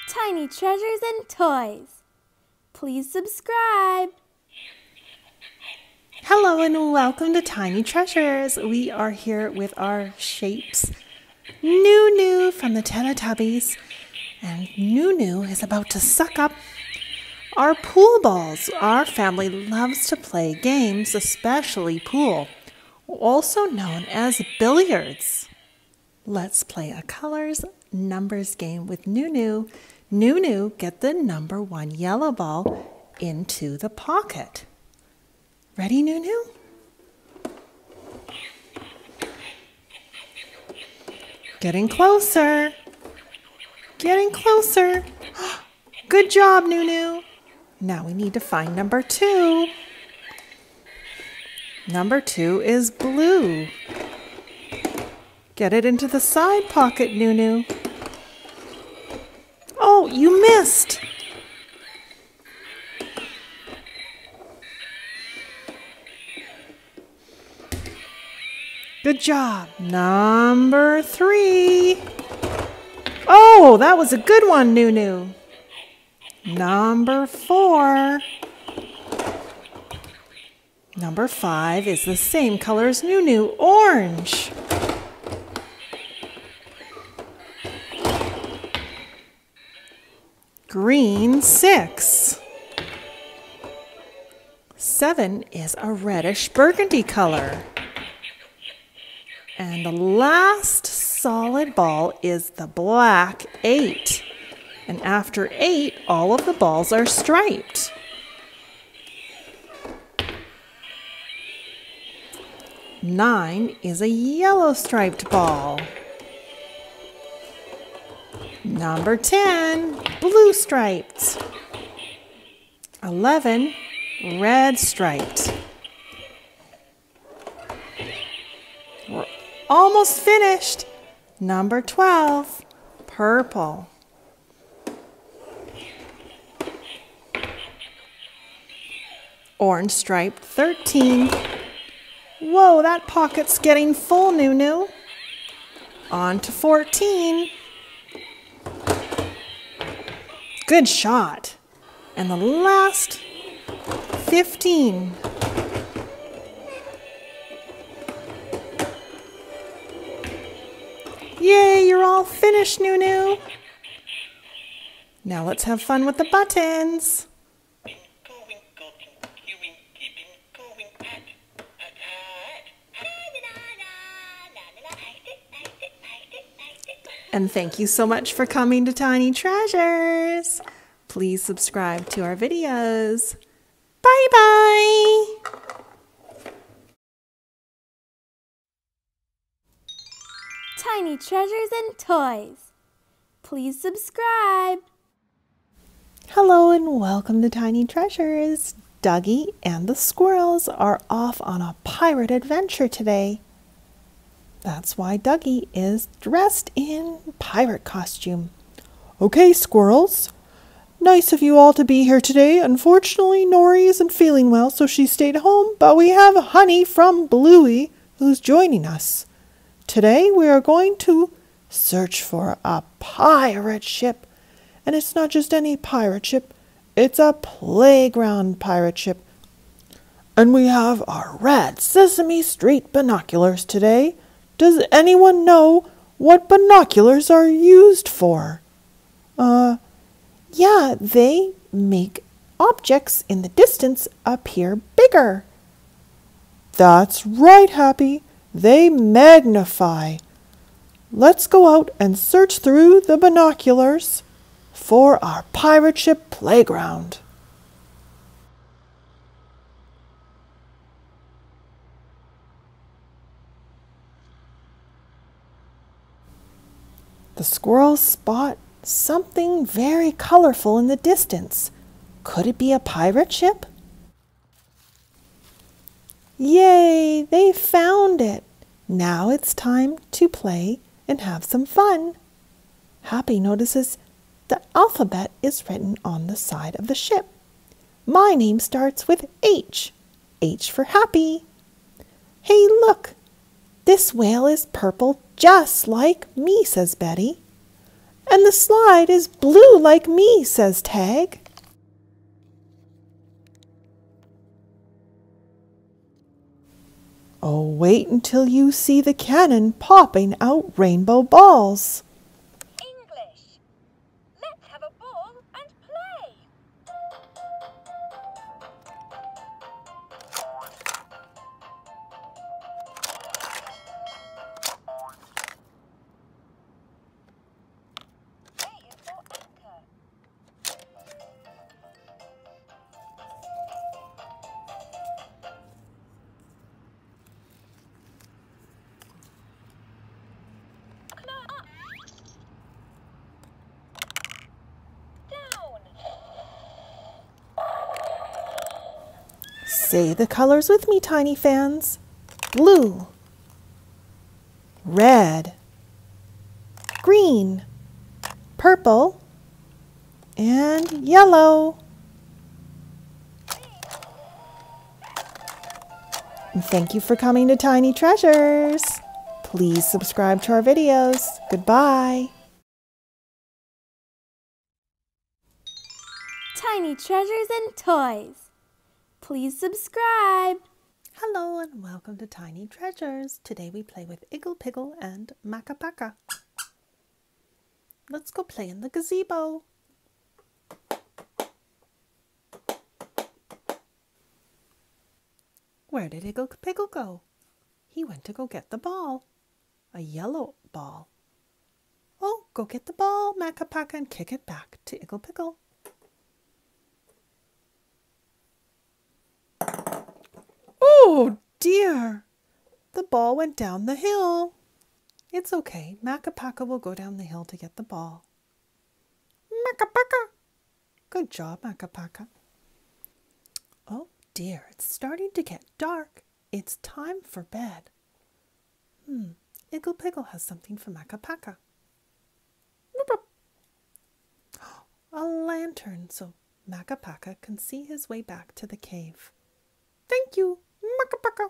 Tiny Treasures and Toys. Please subscribe. Hello and welcome to Tiny Treasures. We are here with our shapes. Nunu from the Teletubbies. And Nunu is about to suck up our pool balls. Our family loves to play games, especially pool, also known as billiards. Let's play a colors numbers game with Nunu. Nunu, get the number 1 yellow ball into the pocket. Ready, Nunu? Getting closer. Getting closer. Good job, Nunu. Now we need to find number 2. Number 2 is blue. Get it into the side pocket, Nunu. Oh, you missed. Good job. Number 3. Oh, that was a good one, Nunu. Number 4. Number 5 is the same color as Nunu, orange. Green, 6. 7 is a reddish burgundy color. And the last solid ball is the black 8. And after 8, all of the balls are striped. Nine is a yellow striped ball. Number 10, blue striped. 11, red striped. We're almost finished. Number 12, purple. Orange striped, 13. Whoa, that pocket's getting full, Nunu. On to 14. Good shot. And the last, 15. Yay, you're all finished, Nunu. Now let's have fun with the buttons. And thank you so much for coming to Tiny Treasures. Please subscribe to our videos. Bye-bye. Tiny Treasures and Toys. Please subscribe. Hello and welcome to Tiny Treasures. Dougie and the squirrels are off on a pirate adventure today. That's why Dougie is dressed in pirate costume. Okay, squirrels. Nice of you all to be here today. Unfortunately, Nori isn't feeling well, so she stayed home, but we have Honey from Bluey who's joining us. Today we are going to search for a pirate ship. And it's not just any pirate ship, it's a playground pirate ship. And we have our red Sesame Street binoculars today. Does anyone know what binoculars are used for? Yeah, they make objects in the distance appear bigger. That's right, Happy. They magnify. Let's go out and search through the binoculars for our pirate ship playground. The squirrels spot something very colorful in the distance. Could it be a pirate ship? Yay, they found it. Now it's time to play and have some fun. Happy notices the alphabet is written on the side of the ship. My name starts with H. H for Happy. Hey, look, this whale is purple just like me, says Betty. And the slide is blue like me, says Tag. Oh, wait until you see the cannon popping out rainbow balls. English. Let's have a ball and play. A is for anchor. Up. Down. Say the colors with me, tiny fans. Blue, red, green, purple, and yellow. And thank you for coming to Tiny Treasures. Please subscribe to our videos. Goodbye. Tiny Treasures and Toys. Please subscribe. Hello and welcome to Tiny Treasures. Today we play with Igglepiggle and Makapaka. Let's go play in the gazebo. Where did Igglepiggle go? He went to go get the ball. A yellow ball. Oh, go get the ball, Makapaka, and kick it back to Igglepiggle. Oh dear! The ball went down the hill. It's okay. Makapaka will go down the hill to get the ball. Makapaka! Good job, Makapaka. Oh dear, it's starting to get dark. It's time for bed. Igglepiggle has something for Makapaka. A lantern so Makapaka can see his way back to the cave. Thank you, Makapaka.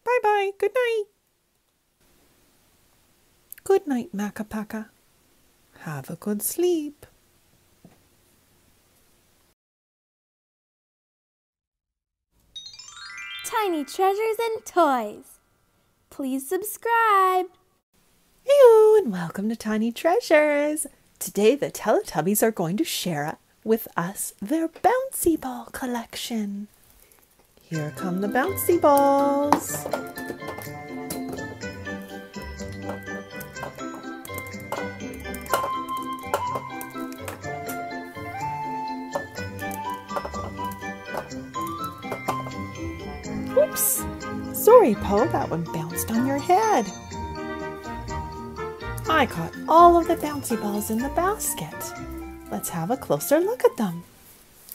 Bye-bye. Good night. Good night, Makapaka. Have a good sleep. Tiny Treasures and Toys. Please subscribe. Hello and welcome to Tiny Treasures. Today the Teletubbies are going to share with us their bouncy ball collection. Here come the bouncy balls. Oops! Sorry, Po, that one bounced on your head. I caught all of the bouncy balls in the basket. Let's have a closer look at them.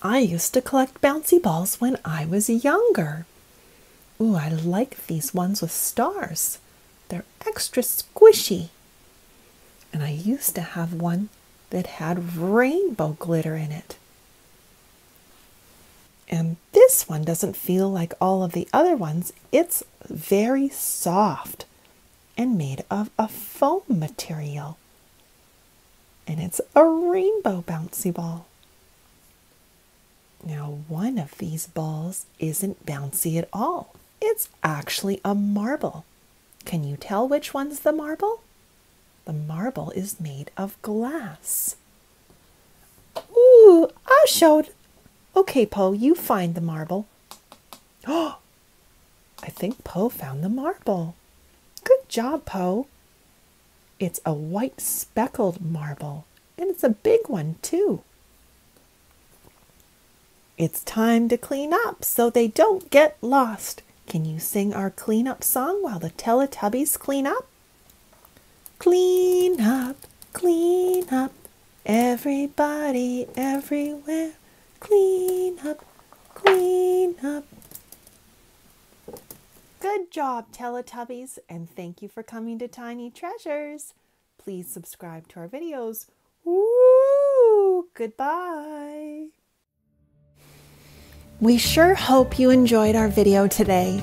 I used to collect bouncy balls when I was younger. Ooh, I like these ones with stars. They're extra squishy. And I used to have one that had rainbow glitter in it. And this one doesn't feel like all of the other ones. It's very soft and made of a foam material. And it's a rainbow bouncy ball. Now, one of these balls isn't bouncy at all. It's actually a marble. Can you tell which one's the marble? The marble is made of glass. Ooh, I showed. Okay, Po, you find the marble. Oh, I think Po found the marble. Good job, Po. It's a white speckled marble, and it's a big one, too. It's time to clean up so they don't get lost. Can you sing our cleanup song while the Teletubbies clean up? Clean up, everybody, everywhere. Clean up, clean up. Good job, Teletubbies, and thank you for coming to Tiny Treasures. Please subscribe to our videos. Woo! Goodbye. We sure hope you enjoyed our video today.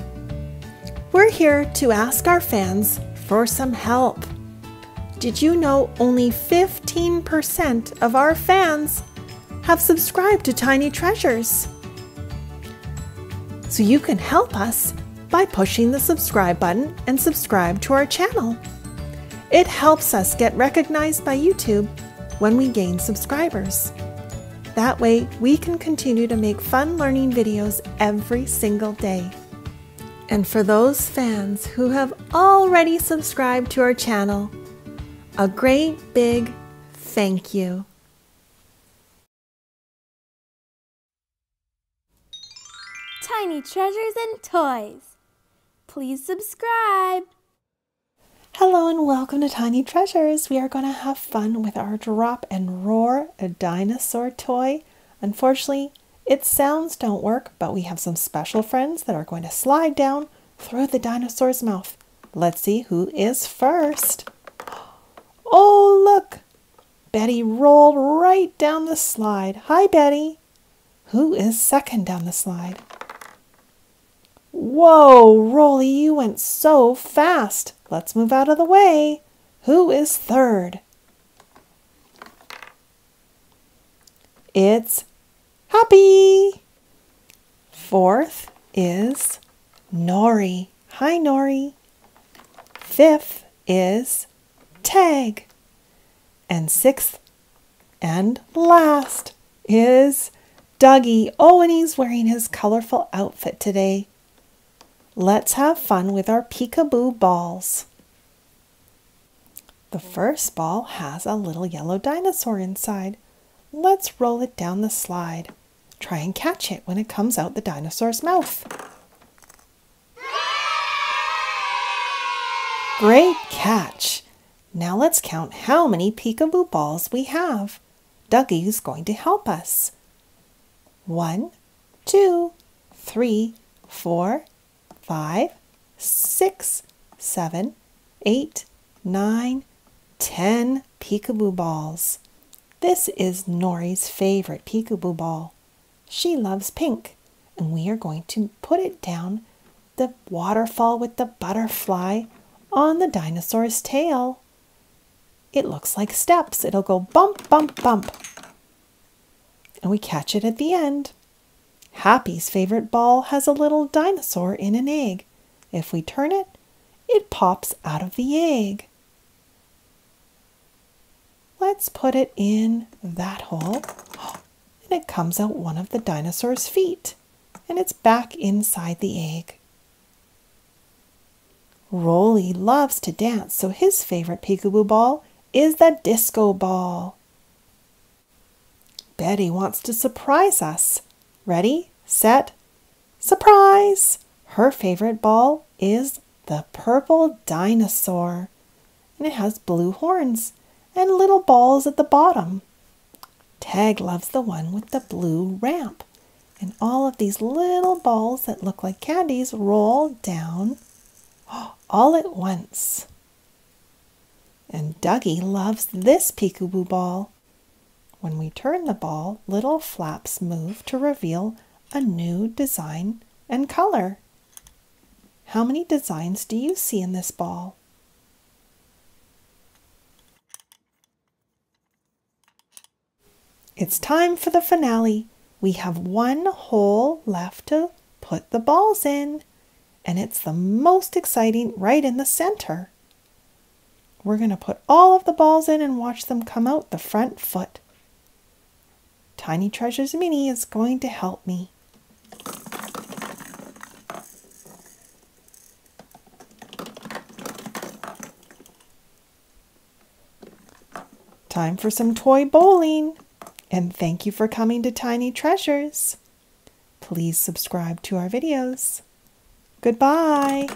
We're here to ask our fans for some help. Did you know only 15% of our fans have subscribed to Tiny Treasures? So you can help us by pushing the subscribe button and subscribe to our channel. It helps us get recognized by YouTube when we gain subscribers. That way we can continue to make fun learning videos every single day. And for those fans who have already subscribed to our channel, a great big thank you. Tiny Treasures and Toys. Please subscribe. Hello and welcome to Tiny Treasures. We are going to have fun with our Drop and Roar, a dinosaur toy. Unfortunately, its sounds don't work, but we have some special friends that are going to slide down through the dinosaur's mouth. Let's see who is first. Oh, look! Betty rolled right down the slide. Hi, Betty. Who is second down the slide? Whoa, Rolly, you went so fast. Let's move out of the way. Who is third? It's Happy. Fourth is Nori. Hi, Nori. Fifth is Tag. And sixth and last is Dougie. Oh, and he's wearing his colorful outfit today. Let's have fun with our peekaboo balls. The first ball has a little yellow dinosaur inside. Let's roll it down the slide. Try and catch it when it comes out the dinosaur's mouth. Great catch! Now let's count how many peekaboo balls we have. Dougie is going to help us. 1, 2, 3, 4, 5, 6, 7, 8, 9, 10 peekaboo balls. This is Nori's favorite peekaboo ball. She loves pink, and we are going to put it down the waterfall with the butterfly on the dinosaur's tail. It looks like steps. It'll go bump, bump, bump. And we catch it at the end. Happy's favorite ball has a little dinosaur in an egg. If we turn it, it pops out of the egg. Let's put it in that hole. And it comes out one of the dinosaur's feet. And it's back inside the egg. Rolly loves to dance, so his favorite peekaboo ball is the disco ball. Betty wants to surprise us. Ready, set, surprise! Her favorite ball is the purple dinosaur. And it has blue horns and little balls at the bottom. Tag loves the one with the blue ramp. And all of these little balls that look like candies roll down all at once. And Dougie loves this peekaboo ball. When we turn the ball, little flaps move to reveal a new design and color. How many designs do you see in this ball? It's time for the finale. We have one hole left to put the balls in, and it's the most exciting right in the center. We're going to put all of the balls in and watch them come out the front foot. Tiny Treasures Mini is going to help me. Time for some toy bowling. And thank you for coming to Tiny Treasures. Please subscribe to our videos. Goodbye.